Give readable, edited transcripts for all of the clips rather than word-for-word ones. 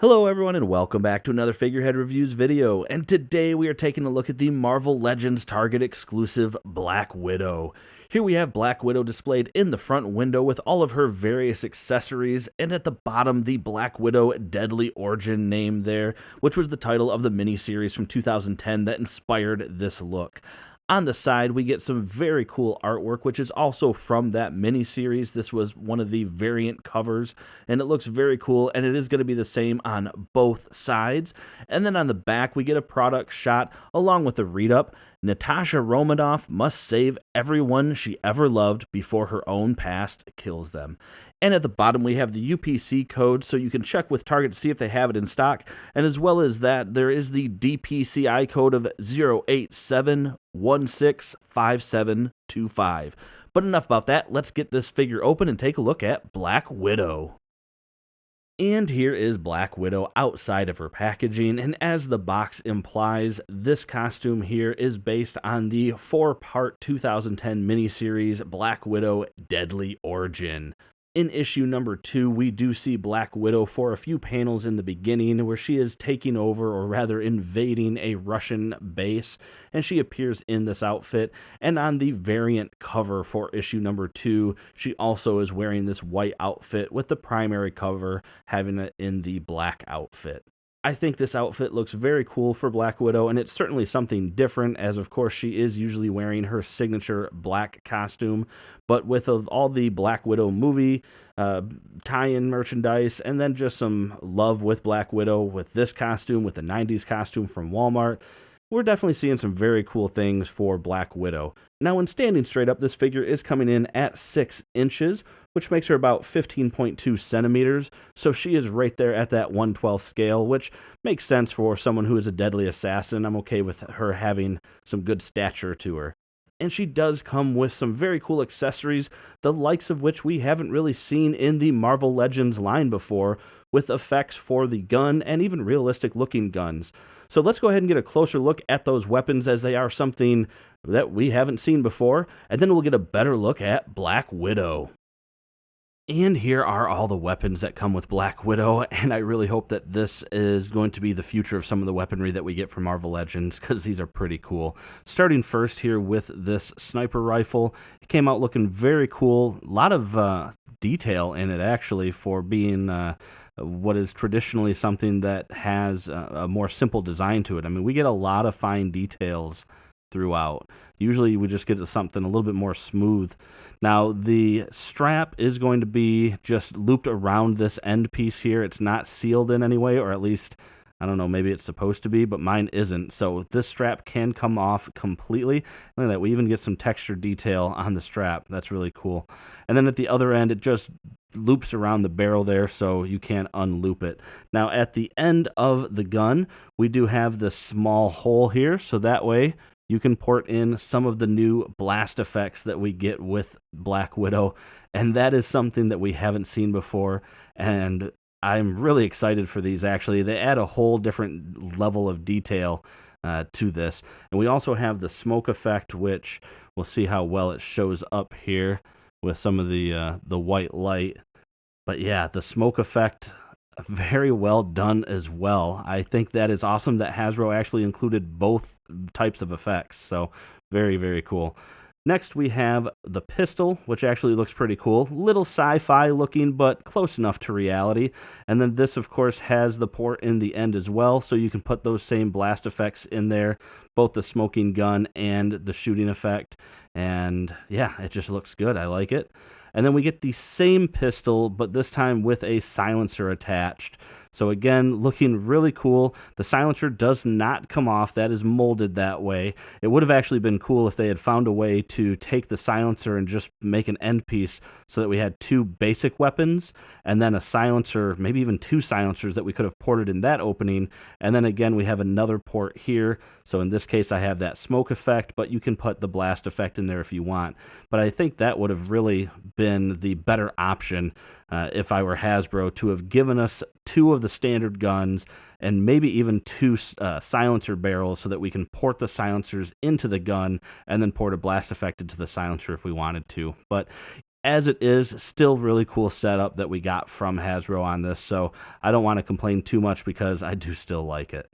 Hello everyone and welcome back to another Figurehead Reviews video, and today we are taking a look at the Marvel Legends Target exclusive Black Widow. Here we have Black Widow displayed in the front window with all of her various accessories, and at the bottom the Black Widow Deadly Origin name there, which was the title of the miniseries from 2010 that inspired this look. On the side, we get some very cool artwork, which is also from that miniseries. This was one of the variant covers, and it looks very cool, and it is going to be the same on both sides. And then on the back, we get a product shot along with a read-up. Natasha Romanoff must save everyone she ever loved before her own past kills them. And at the bottom, we have the UPC code, so you can check with Target to see if they have it in stock. And as well as that, there is the DPCI code of 087165725. But enough about that. Let's get this figure open and take a look at Black Widow. And here is Black Widow outside of her packaging, and as the box implies, this costume here is based on the 4-part 2010 miniseries Black Widow Deadly Origin. In issue number 2, we do see Black Widow for a few panels in the beginning where she is taking over, or rather invading, a Russian base, and she appears in this outfit. And on the variant cover for issue number 2, she also is wearing this white outfit with the primary cover having it in the black outfit. I think this outfit looks very cool for Black Widow, and it's certainly something different, as of course she is usually wearing her signature black costume, but with all the Black Widow movie tie-in merchandise, and then just some love with Black Widow with this costume, with the 90s costume from Walmart, we're definitely seeing some very cool things for Black Widow. Now, when standing straight up, this figure is coming in at 6 inches, which makes her about 15.2 centimeters, so she is right there at that 1/12 scale, which makes sense for someone who is a deadly assassin. I'm okay with her having some good stature to her. And she does come with some very cool accessories, the likes of which we haven't really seen in the Marvel Legends line before, with effects for the gun and even realistic looking guns. So let's go ahead and get a closer look at those weapons, as they are something that we haven't seen before, and then we'll get a better look at Black Widow. And here are all the weapons that come with Black Widow, and I really hope that this is going to be the future of some of the weaponry that we get from Marvel Legends, because these are pretty cool. Starting first here with this sniper rifle. It came out looking very cool. A lot of detail in it, actually, for being what is traditionally something that has a more simple design to it. I mean, we get a lot of fine details throughout. Usually we just get something a little bit more smooth. Now, the strap is going to be just looped around this end piece here. It's not sealed in any way, or at least, I don't know, maybe it's supposed to be, but mine isn't. So this strap can come off completely. Look at that, we even get some texture detail on the strap. That's really cool. And then at the other end, it just loops around the barrel there, so you can't unloop it. Now, at the end of the gun, we do have this small hole here, so that way you can port in some of the new blast effects that we get with Black Widow, and that is something that we haven't seen before, and I'm really excited for these, actually. They add a whole different level of detail to this. And we also have the smoke effect, which we'll see how well it shows up here with some of the white light. But yeah, the smoke effect, very well done as well. I think that is awesome that Hasbro actually included both types of effects, so very, very cool. Next, we have the pistol, which actually looks pretty cool. Little sci-fi looking, but close enough to reality. And then this, of course, has the port in the end as well, so you can put those same blast effects in there, both the smoking gun and the shooting effect. And yeah, it just looks good. I like it. And then we get the same pistol, but this time with a silencer attached. So again, looking really cool. The silencer does not come off. That is molded that way. It would have actually been cool if they had found a way to take the silencer and just make an end piece so that we had two basic weapons and then a silencer, maybe even two silencers that we could have ported in that opening. And then again, we have another port here. So in this case, I have that smoke effect, but you can put the blast effect in there if you want. But I think that would have really been the better option if I were Hasbro, to have given us two of the standard guns and maybe even two silencer barrels so that we can port the silencers into the gun and then port a blast effect into the silencer if we wanted to. But as it is, still really cool setup that we got from Hasbro on this, so I don't want to complain too much because I do still like it.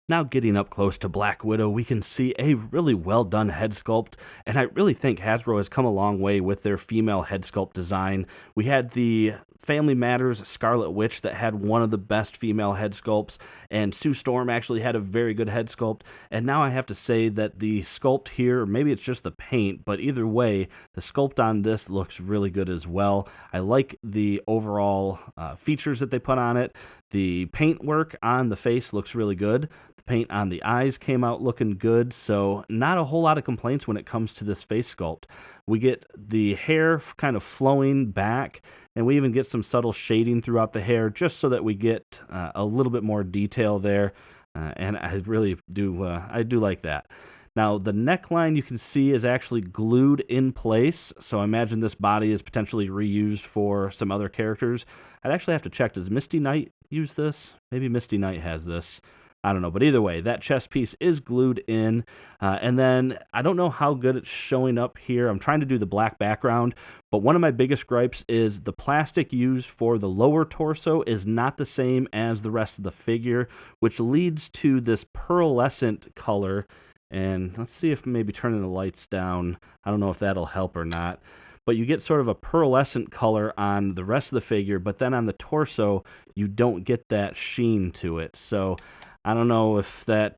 Now getting up close to Black Widow, we can see a really well done head sculpt, and I really think Hasbro has come a long way with their female head sculpt design. We had the Family Matters Scarlet Witch that had one of the best female head sculpts, and Sue Storm actually had a very good head sculpt, and now I have to say that the sculpt here, maybe it's just the paint, but either way, the sculpt on this looks really good as well. I like the overall features that they put on it. The paint work on the face looks really good. The paint on the eyes came out looking good, so not a whole lot of complaints when it comes to this face sculpt. We get the hair kind of flowing back, and we even get some subtle shading throughout the hair just so that we get a little bit more detail there, and I really do I do like that. Now, the neckline you can see is actually glued in place, so I imagine this body is potentially reused for some other characters. I'd actually have to check, does Misty Knight use this? Maybe Misty Knight has this. I don't know, but either way, that chest piece is glued in, and then I don't know how good it's showing up here. I'm trying to do the black background, but one of my biggest gripes is the plastic used for the lower torso is not the same as the rest of the figure, which leads to this pearlescent color. And let's see if maybe turning the lights down, I don't know if that'll help or not. But you get sort of a pearlescent color on the rest of the figure, but then on the torso, you don't get that sheen to it. So I don't know if that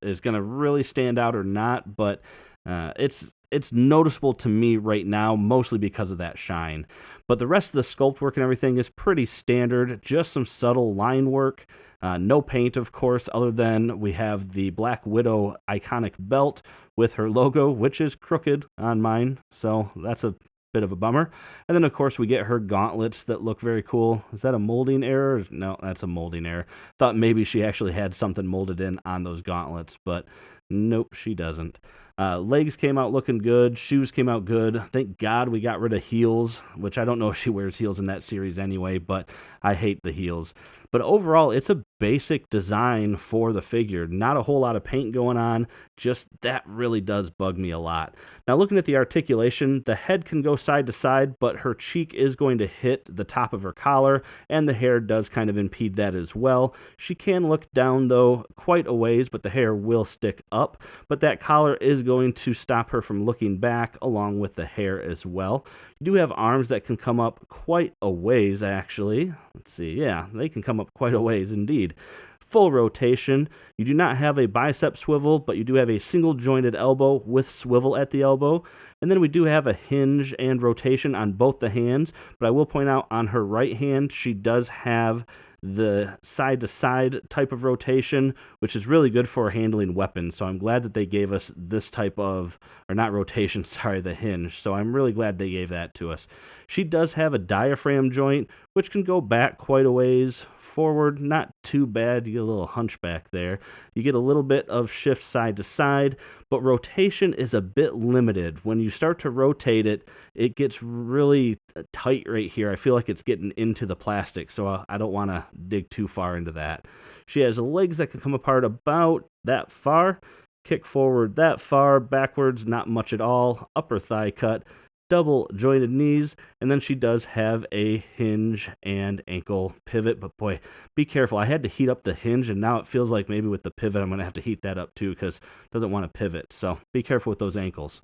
is going to really stand out or not, but it's noticeable to me right now, mostly because of that shine. But the rest of the sculpt work and everything is pretty standard, just some subtle line work. No paint, of course, other than we have the Black Widow iconic belt with her logo, which is crooked on mine, so that's a bit of a bummer. And then, of course, we get her gauntlets that look very cool. Is that a molding error? No, that's a molding error. Thought maybe she actually had something molded in on those gauntlets, but nope, she doesn't. Legs came out looking good. Shoes came out good. Thank God we got rid of heels, which I don't know if she wears heels in that series anyway, but I hate the heels. But overall, it's a basic design for the figure. Not a whole lot of paint going on. Just that really does bug me a lot. Now, looking at the articulation, the head can go side to side, but her cheek is going to hit the top of her collar, and the hair does kind of impede that as well. She can look down, though, quite a ways, but the hair will stick up. But that collar is going to stop her from looking back, along with the hair as well. You do have arms that can come up quite a ways, actually. Let's see, yeah, they can come up quite a ways indeed. Full rotation. You do not have a bicep swivel, but you do have a single jointed elbow with swivel at the elbow. And then we do have a hinge and rotation on both the hands, but I will point out on her right hand, she does have the side-to-side type of rotation, which is really good for handling weapons. So I'm glad that they gave us this type of, or not rotation, sorry, the hinge. So I'm really glad they gave that to us. She does have a diaphragm joint, which can go back quite a ways. Forward, not too bad. You get a little hunchback there. You get a little bit of shift side to side, but rotation is a bit limited. When you start to rotate it, it gets really tight right here. I feel like it's getting into the plastic, so I don't want to dig too far into that. She has legs that can come apart about that far, kick forward that far, backwards not much at all, upper thigh cut, double jointed knees, and then she does have a hinge and ankle pivot, but boy, be careful. I had to heat up the hinge, and now it feels like maybe with the pivot I'm going to have to heat that up too because it doesn't want to pivot, so be careful with those ankles.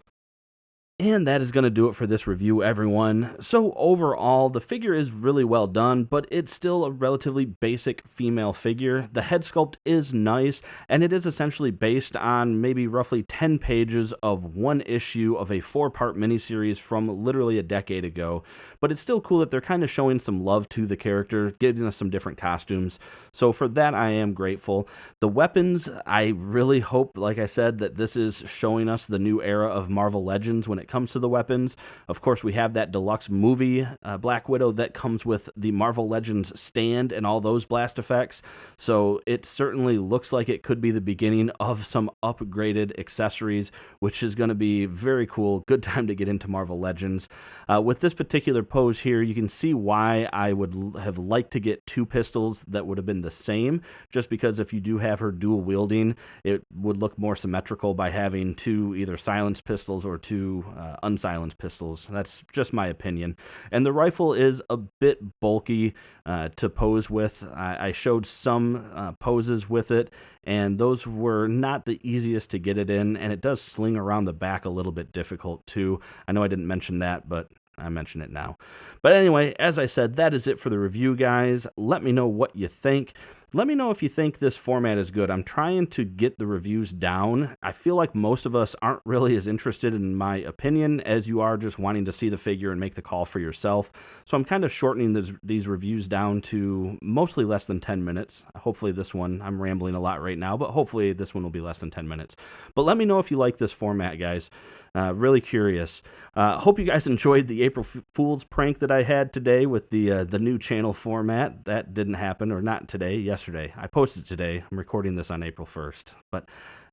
And that is going to do it for this review, everyone. So overall, the figure is really well done, but it's still a relatively basic female figure. The head sculpt is nice, and it is essentially based on maybe roughly 10 pages of one issue of a 4-part miniseries from literally a decade ago. But it's still cool that they're kind of showing some love to the character, giving us some different costumes. So for that, I am grateful. The weapons, I really hope, like I said, that this is showing us the new era of Marvel Legends when it comes to the weapons. Of course, we have that deluxe movie, Black Widow, that comes with the Marvel Legends stand and all those blast effects. So it certainly looks like it could be the beginning of some upgraded accessories, which is going to be very cool. Good time to get into Marvel Legends. With this particular pose here, you can see why I would have liked to get 2 pistols that would have been the same, just because if you do have her dual wielding, it would look more symmetrical by having 2 either silenced pistols or 2 unsilenced pistols. That's just my opinion. And the rifle is a bit bulky to pose with. I showed some poses with it, and those were not the easiest to get it in, and it does sling around the back a little bit difficult too. I know I didn't mention that, but I mention it now. But anyway, as I said, that is it for the review, guys. Let me know what you think. Let me know if you think this format is good. I'm trying to get the reviews down. I feel like most of us aren't really as interested in my opinion as you are just wanting to see the figure and make the call for yourself. So I'm kind of shortening these reviews down to mostly less than 10 minutes. Hopefully this one, I'm rambling a lot right now, but hopefully this one will be less than 10 minutes. But let me know if you like this format, guys. Really curious. Hope you guys enjoyed the April Fool's prank that I had today with the new channel format. That didn't happen, or not today, yesterday. I posted today. I'm recording this on April 1st. But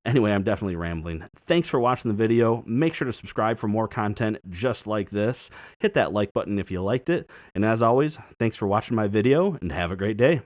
anyway, I'm definitely rambling. Thanks for watching the video. Make sure to subscribe for more content just like this. Hit that like button if you liked it. And as always, thanks for watching my video, and have a great day.